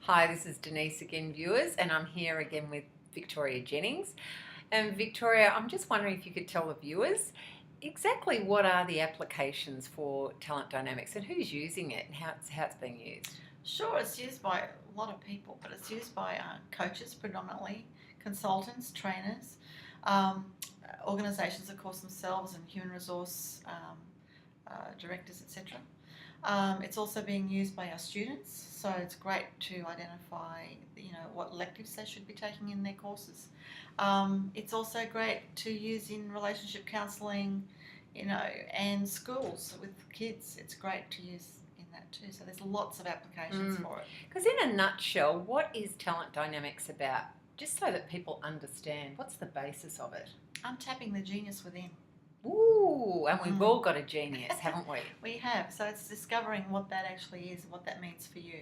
Hi, this is Denise again, viewers, and I'm here again with Victoria Jennings. And Victoria, I'm just wondering if you could tell the viewers exactly what are the applications for talent dynamics and who's using it and how it's being used. Sure, it's used by a lot of people, but it's used by coaches predominantly, consultants, trainers, um, organisations, of course, themselves, and human resource directors, etc. It's also being used by our students, so it's great to identify, what electives they should be taking in their courses. It's also great to use in relationship counselling, and schools with kids. It's great to use in that too. So there's lots of applications for it. Because in a nutshell, what is talent dynamics about? Just so that people understand, what's the basis of it? Untapping the genius within. Ooh, and we've all got a genius, haven't we? We have. So it's discovering what that actually is, what that means for you,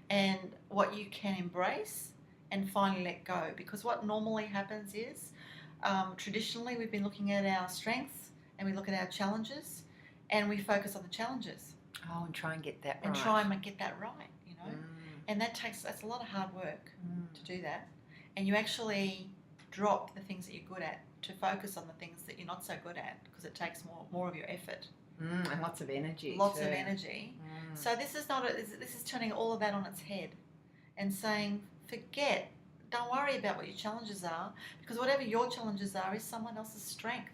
and what you can embrace and finally let go. Because what normally happens is, traditionally, we've been looking at our strengths and we look at our challenges and we focus on the challenges. Oh, and try and get that right. And try and get that right. And that's a lot of hard work to do that. And you actually drop the things that you're good at to focus on the things that you're not so good at, because it takes more of your effort. And lots of energy. Lots of energy. So this is turning all of that on its head and saying, forget, don't worry about what your challenges are, because whatever your challenges are is someone else's strength.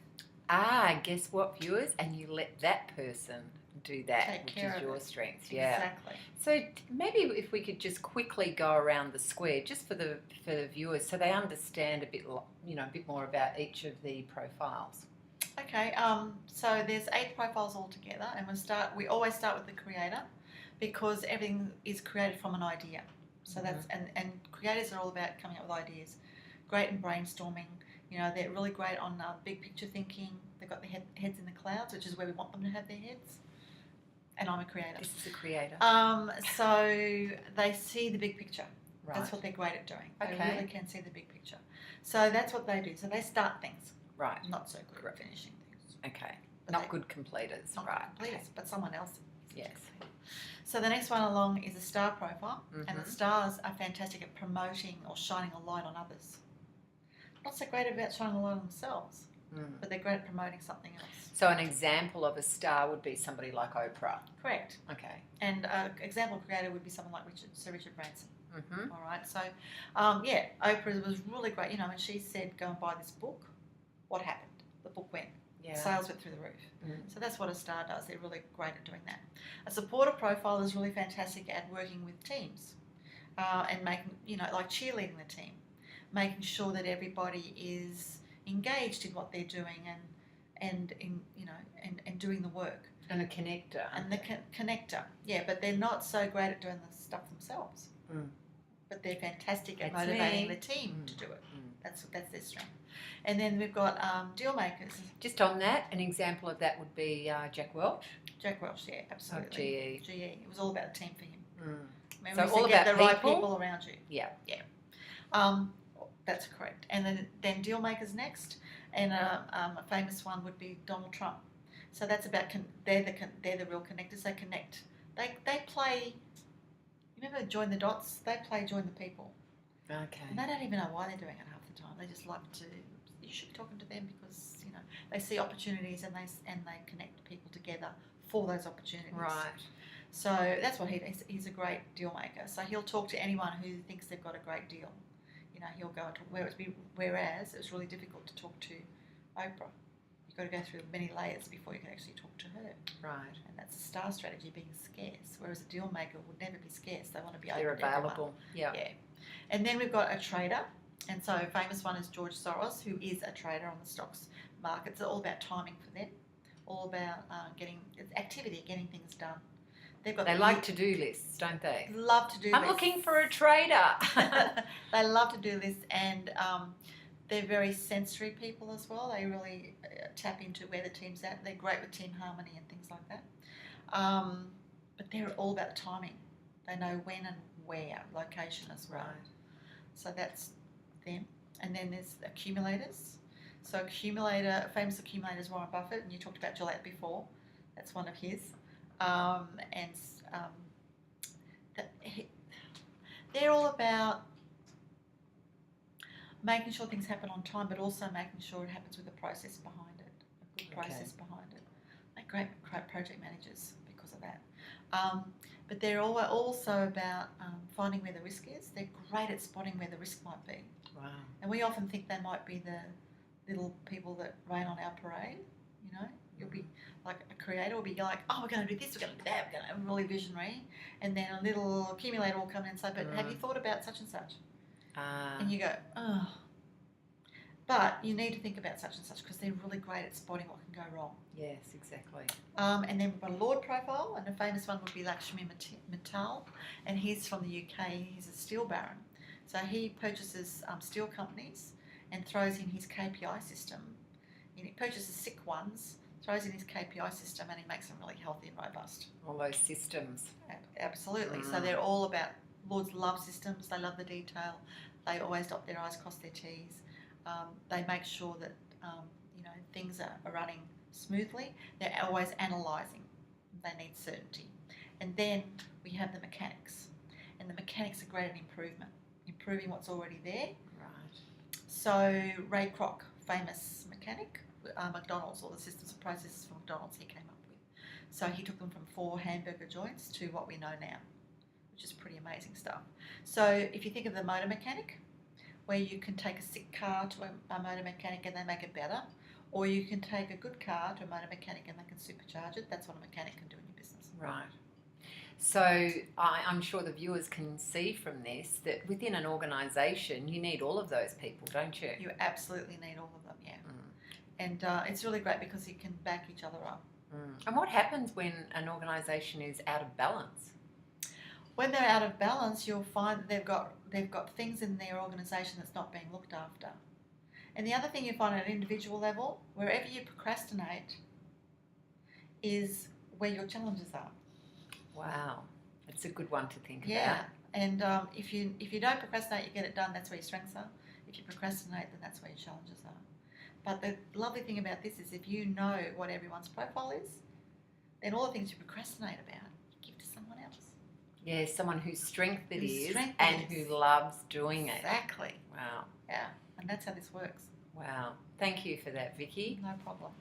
Guess what, viewers? And you let that person do that, which is your strength. Yeah. Exactly. So maybe if we could just quickly go around the square, just for the viewers, so they understand a bit more about each of the profiles. Okay. So there's 8 profiles altogether, and we always start with the creator, because everything is created from an idea. So that's and creators are all about coming up with ideas. Great in brainstorming. They're really great on big picture thinking. They've got their heads in the clouds, which is where we want them to have their heads. And I'm a creator. This is a creator. So they see the big picture. Right. That's what they're great at doing. Okay. They really can see the big picture. So that's what they do. So they start things. Right. Not so good at finishing things. Okay. But not good completers. Not right. Good completers, but someone else. Yes. So the next one along is a star profile, and the stars are fantastic at promoting or shining a light on others. Not so great about shining a light on themselves, but they're great at promoting something else. So an example of a star would be somebody like Oprah. Correct. Okay. And an example creator would be someone like Sir Richard Branson. All right. So, Oprah was really great. When she said, "Go and buy this book," what happened? The book went. Yeah. Sales went through the roof. So that's what a star does. They're really great at doing that. A supporter profile is really fantastic at working with teams and making, like cheerleading the team, making sure that everybody is engaged in what they're doing and doing the work. And a connector. And the connector, yeah, but they're not so great at doing the stuff themselves. But they're fantastic at motivating the team to do it. That's their strength. And then we've got deal makers. Just on that, an example of that would be Jack Welch. Jack Welch, yeah, absolutely. GE. GE. It was all about the team for him. So all about the right people around you. Yeah. Yeah. That's correct. And then deal makers next, and a famous one would be Donald Trump. So that's about they're the real connectors. They connect. They play. You remember Join the Dots? They play Join the People. Okay. And they don't even know why they're doing it half the time. They just like to. You should be talking to them because they see opportunities and they connect people together for those opportunities. Right. So that's what he does. He's a great deal maker. So he'll talk to anyone who thinks they've got a great deal. He'll go and talk. Whereas it was really difficult to talk to Oprah. You've got to go through many layers before you can actually talk to her. Right. And that's a star strategy, being scarce. Whereas a deal maker would never be scarce. They want to be open. They're available. Yeah. And then we've got a trader. And so a famous one is George Soros, who is a trader on the stocks market. It's all about timing for them. All about getting things done. They like to-do lists, don't they? Love to do lists. I'm looking for a trader. They love to do lists, and they're very sensory people as well. They really tap into where the team's at. They're great with team harmony and things like that. But they're all about timing. They know when and where, location as well. Right. So that's them. And then there's accumulators. So famous accumulator is Warren Buffett, and you talked about Gillette before. That's one of his. They're all about making sure things happen on time, but also making sure it happens with a process behind it, a good process behind it. They're great project managers because of that. But they're also about finding where the risk is. They're great at spotting where the risk might be. Wow. And we often think they might be the little people that rain on our parade, you know. You'll be like a creator will be like, oh, we're going to do this, we're going to do that, we're going to really visionary. And then a little accumulator will come in and say, but have you thought about such and such? And you go, oh. But you need to think about such and such because they're really great at spotting what can go wrong. Yes, exactly. And then we've got a Lord profile, and a famous one would be Lakshmi Mittal, and he's from the UK. He's a steel baron. So he purchases steel companies and throws in his KPI system. He purchases sick ones, throws in his KPI system, and he makes them really healthy and robust. All those systems. Absolutely. So they're all about, Lords love systems, they love the detail, they always dot their I's, cross their T's. They make sure that things are running smoothly. They're always analysing. They need certainty. And then we have the mechanics. And the mechanics are great at improving what's already there. Right. So Ray Kroc, famous mechanic, McDonald's, all the systems and processes for McDonald's he came up with. So he took them from 4 hamburger joints to what we know now, which is pretty amazing stuff. So if you think of the motor mechanic, where you can take a sick car to a motor mechanic and they make it better, or you can take a good car to a motor mechanic and they can supercharge it. That's what a mechanic can do in your business. Right. So I'm sure the viewers can see from this that within an organisation you need all of those people, don't you? You absolutely need all of them, yeah. And it's really great because you can back each other up. And what happens when an organisation is out of balance? When they're out of balance, you'll find that they've got things in their organisation that's not being looked after. And the other thing you find at an individual level, wherever you procrastinate, is where your challenges are. Wow, that's a good one to think Yeah, about. and if you don't procrastinate, you get it done. That's where your strengths are. If you procrastinate, then that's where your challenges are. But the lovely thing about this is if you know what everyone's profile is, then all the things you procrastinate about, you give to someone else. Yeah, someone whose strength it Whose is strength and it is. who loves doing it. Exactly. Wow. Yeah, and that's how this works. Wow. Thank you for that, Vicky. No problem.